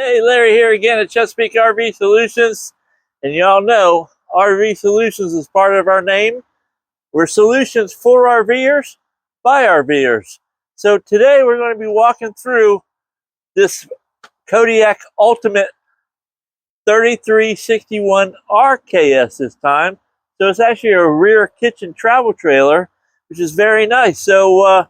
Hey, Larry here again at Chesapeake RV Solutions. And y'all know RV Solutions is part of our name. We're solutions for RVers by RVers. So today we're going to be walking through this Kodiak Ultimate 3361 RKS this time. So it's actually a rear kitchen travel trailer, which is very nice. So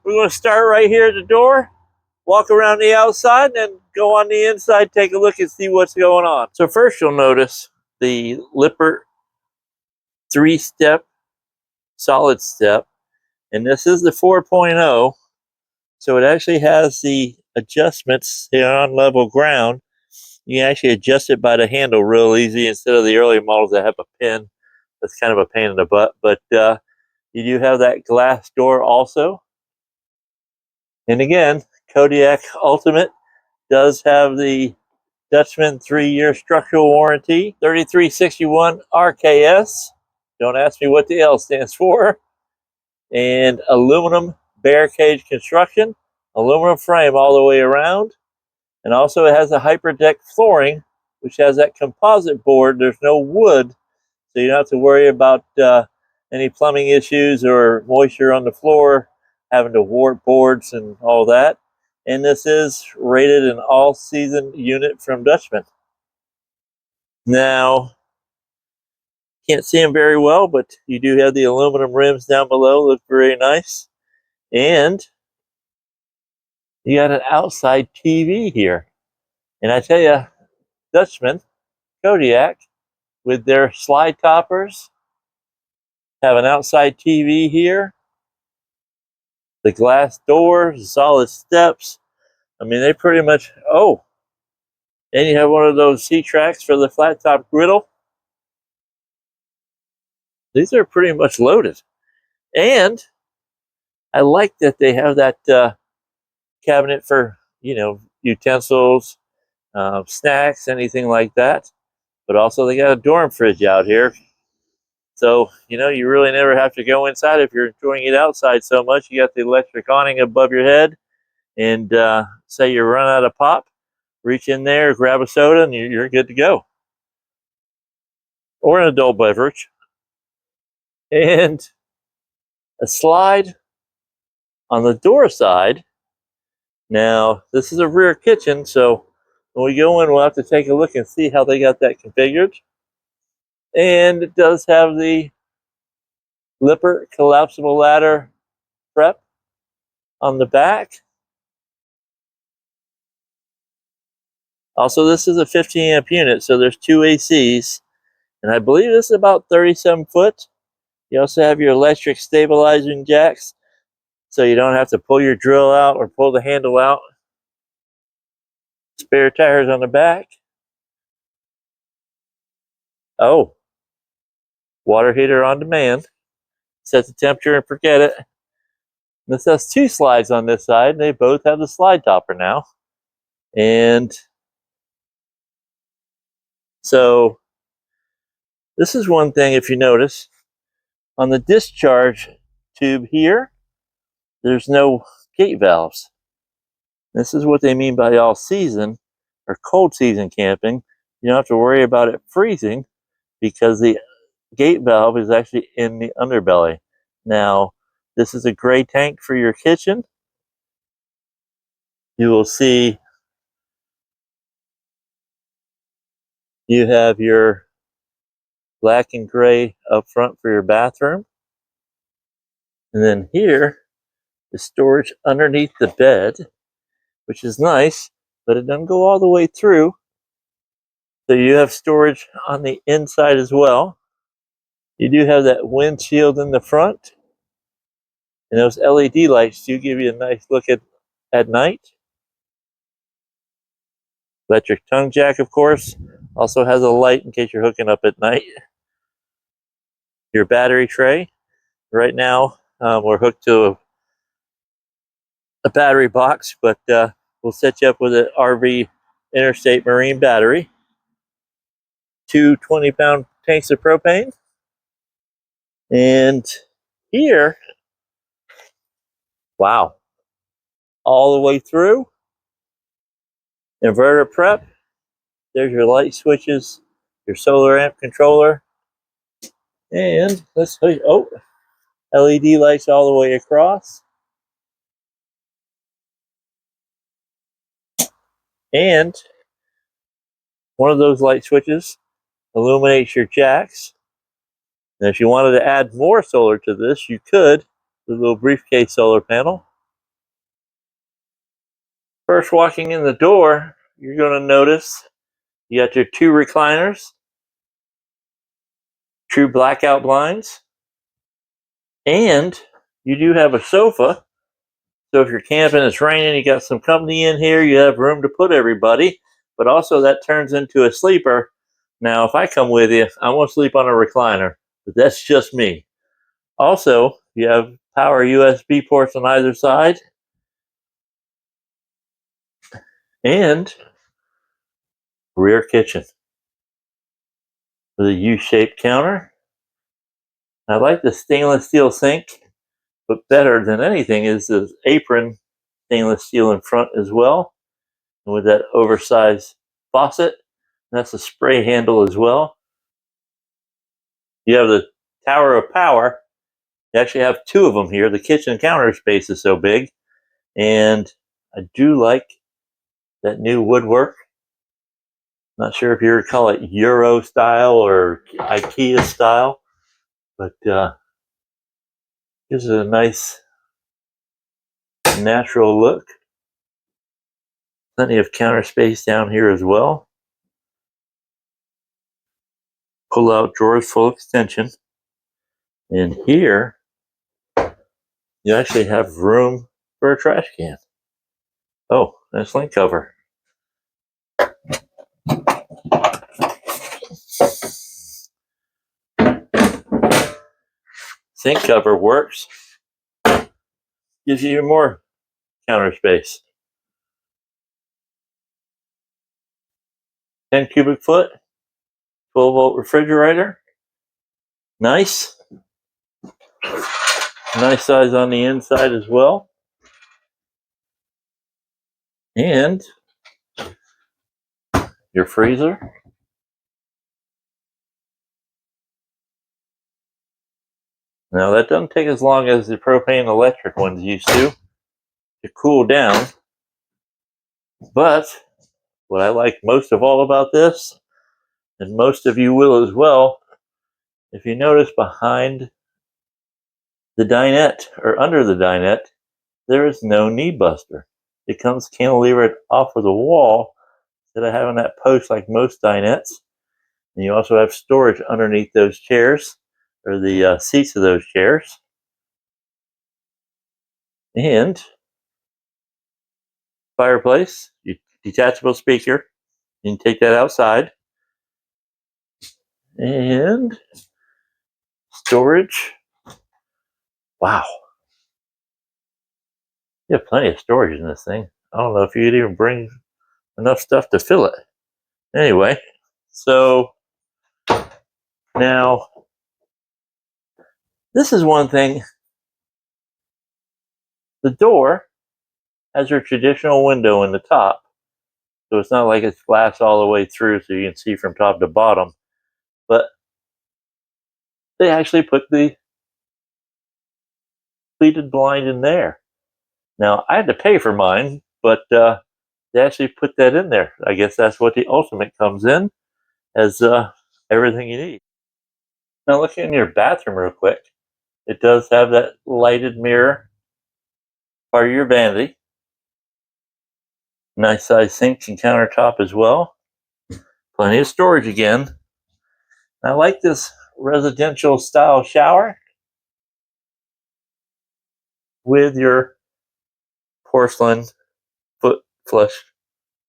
we're going to start right here at the door, walk around the outside, and then go on the inside, take a look and see what's going on. So first you'll notice the Lippert 3-step solid step, and this is the 4.0, so it actually has the adjustments here on level ground. You can actually adjust it by the handle real easy instead of the earlier models that have a pin. That's kind of a pain in the butt, but you do have that glass door also. And again, Kodiak Ultimate does have the Dutchmen 3-year structural warranty. 3361 RKS. Don't ask me what the L stands for. And aluminum bear cage construction. Aluminum frame all the way around. And also it has a hyperdeck flooring, which has that composite board. There's no wood, so you don't have to worry about any plumbing issues or moisture on the floor, having to warp boards and all that. And this is rated an all-season unit from Dutchmen. Now, can't see them very well, but you do have the aluminum rims down below. Look very nice. And you got an outside TV here. And I tell you, Dutchmen, Kodiak, with their slide toppers, have an outside TV here. The glass doors, solid steps. I mean, they pretty much, oh, and you have one of those seat tracks for the flat top griddle. These are pretty much loaded. And I like that they have that cabinet for, utensils, snacks, anything like that. But also they got a dorm fridge out here. So, you really never have to go inside if you're enjoying it outside so much. You got the electric awning above your head. And say you run out of pop, reach in there, grab a soda, and you're good to go. Or an adult beverage. And a slide on the door side. Now, this is a rear kitchen, so when we go in, we'll have to take a look and see how they got that configured. And it does have the Lippert collapsible ladder prep on the back. Also, this is a 15 amp unit, so there's 2 ACs. And I believe this is about 37 foot. You also have your electric stabilizing jacks, so you don't have to pull your drill out or pull the handle out. Spare tires on the back. Oh, water heater on demand. Set the temperature and forget it. This has 2 slides on this side. They both have the slide topper now. And so this is one thing, if you notice, on the discharge tube here, there's no gate valves. This is what they mean by all season or cold season camping. You don't have to worry about it freezing because the gate valve is actually in the underbelly. Now, this is a gray tank for your kitchen. You will see you have your black and gray up front for your bathroom. And then here is storage underneath the bed, which is nice, but it doesn't go all the way through. So you have storage on the inside as well. You do have that windshield in the front. And those LED lights do give you a nice look at night. Electric tongue jack, of course, also has a light in case you're hooking up at night. Your battery tray. Right now, we're hooked to a battery box, but we'll set you up with an RV Interstate Marine battery. 2 20-pound tanks of propane. And here, wow, all the way through. Inverter prep. There's your light switches, your solar amp controller, and let's see. Oh, LED lights all the way across. And one of those light switches illuminates your jacks. And if you wanted to add more solar to this, you could. The little briefcase solar panel. First, walking in the door, you're going to notice you got your two recliners, true blackout blinds, and you do have a sofa. So if you're camping, it's raining, you got some company in here, you have room to put everybody, but also that turns into a sleeper. Now, if I come with you, I won't sleep on a recliner, but that's just me. Also, you have power USB ports on either side, and rear kitchen with a U-shaped counter. I like the stainless steel sink, but better than anything is the apron stainless steel in front as well, and with that oversized faucet. That's a spray handle as well. You have the tower of power. You actually have two of them here. The kitchen counter space is so big, and I do like that new woodwork. Not sure if you would call it Euro style or IKEA style, but gives it a nice natural look. Plenty of counter space down here as well. Pull out drawers full extension. And here, you actually have room for a trash can. Oh, nice link cover. Sink cover works. Gives you more counter space. 10 cubic foot, 12-volt refrigerator. Nice. Nice size on the inside as well. And your freezer. Now that doesn't take as long as the propane electric ones used to cool down. But what I like most of all about this, and most of you will as well, if you notice behind the dinette or under the dinette, there is no knee buster. It comes cantilevered off of the wall instead of having that post like most dinettes. And you also have storage underneath those chairs, or the seats of those chairs. And fireplace, detachable speaker. You can take that outside. And storage. Wow. You have plenty of storage in this thing. I don't know if you could even bring enough stuff to fill it. Anyway, so now this is one thing. The door has your traditional window in the top. So it's not like it's glass all the way through so you can see from top to bottom. But they actually put the pleated blind in there. Now, I had to pay for mine, but they actually put that in there. I guess that's what the Ultimate comes in, as everything you need. Now, looking in your bathroom real quick, it does have that lighted mirror, part of your vanity. Nice size sinks and countertop as well. Plenty of storage again. I like this residential style shower with your porcelain foot flush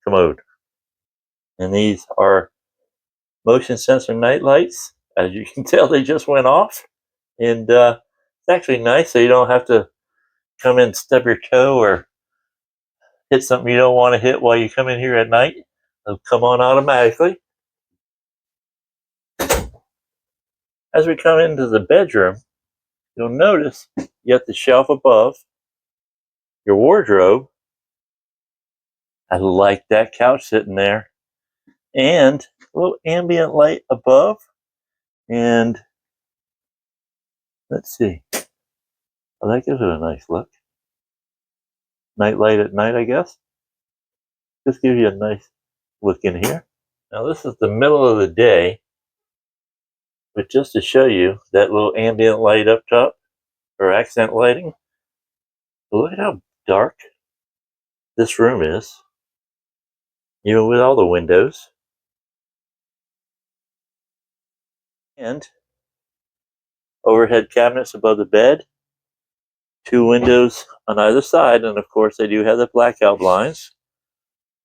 commode. And these are motion sensor night lights. As you can tell, they just went off. And it's actually nice so you don't have to come in and stub your toe or hit something you don't want to hit while you come in here at night. They'll come on automatically. As we come into the bedroom, you'll notice you have the shelf above, your wardrobe, I like that couch sitting there. And a little ambient light above. And let's see. Oh, that gives it a nice look. Night light at night, I guess. Just gives you a nice look in here. Now this is the middle of the day, but just to show you that little ambient light up top, or accent lighting, look at how dark this room is, even with all the windows. And overhead cabinets above the bed, 2 windows on either side, and of course they do have the blackout blinds.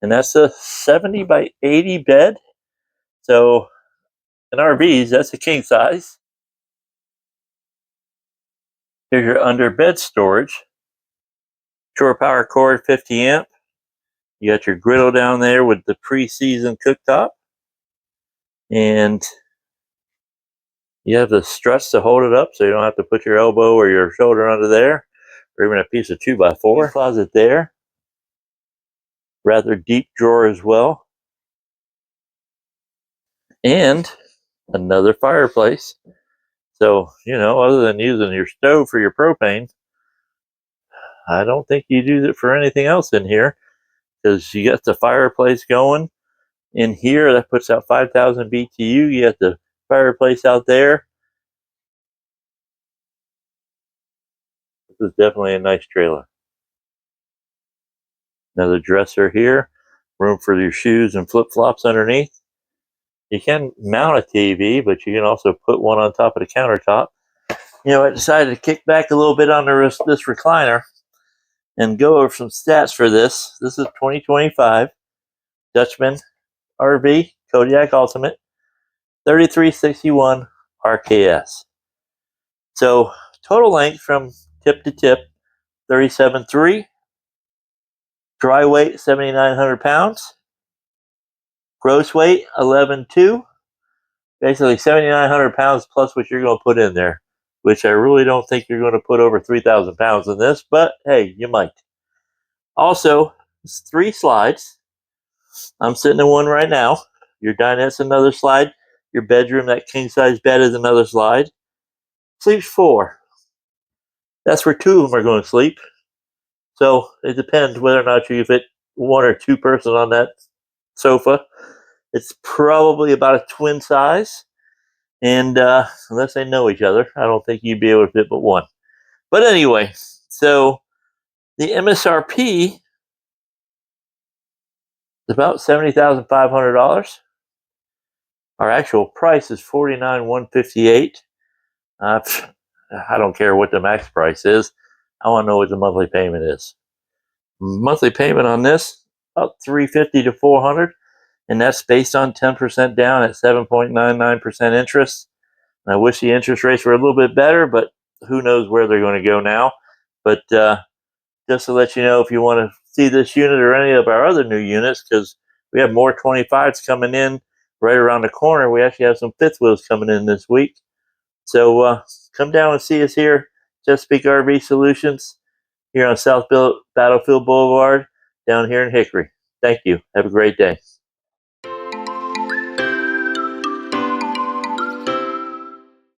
And that's a 70 by 80 bed. So in RVs, that's a king size. Here's your under bed storage. Shore power cord, 50 amp. You got your griddle down there with the pre-seasoned cooktop. And you have the struts to hold it up so you don't have to put your elbow or your shoulder under there, or even a piece of 2x4. Closet there. Rather deep drawer as well. And another fireplace. So, you know, other than using your stove for your propane, I don't think you do that for anything else in here, because you got the fireplace going in here that puts out 5,000 BTU. You got the fireplace out there. This is definitely a nice trailer. Another dresser here, room for your shoes and flip-flops underneath. You can mount a TV, but you can also put one on top of the countertop. You know, I decided to kick back a little bit on this recliner and go over some stats for this. This is 2025 Dutchmen RV Kodiak Ultimate 3361 RKS. So total length from tip to tip 37.3. Dry weight 7,900 pounds. Gross weight 11.2. Basically 7,900 pounds plus what you're going to put in there, which I really don't think you're going to put over 3,000 pounds in this, but hey, you might. Also, it's 3 slides. I'm sitting in one right now. Your dinette's another slide. Your bedroom, that king size bed, is another slide. Sleeps 4. That's where 2 of them are going to sleep. So it depends whether or not you fit 1 or 2 person on that sofa. It's probably about a twin size. And unless they know each other, I don't think you'd be able to fit but 1. But anyway, so the MSRP is about $70,500. Our actual price is $49,158. I don't care what the max price is. I want to know what the monthly payment is. Monthly payment on this, about $350 to $400, and that's based on 10% down at 7.99% interest. And I wish the interest rates were a little bit better, but who knows where they're going to go now. But just to let you know, if you want to see this unit or any of our other new units, because we have more 25s coming in right around the corner. We actually have some 5th wheels coming in this week. So come down and see us here, Chesapeake RV Solutions, here on South Battlefield Boulevard, down here in Hickory. Thank you. Have a great day.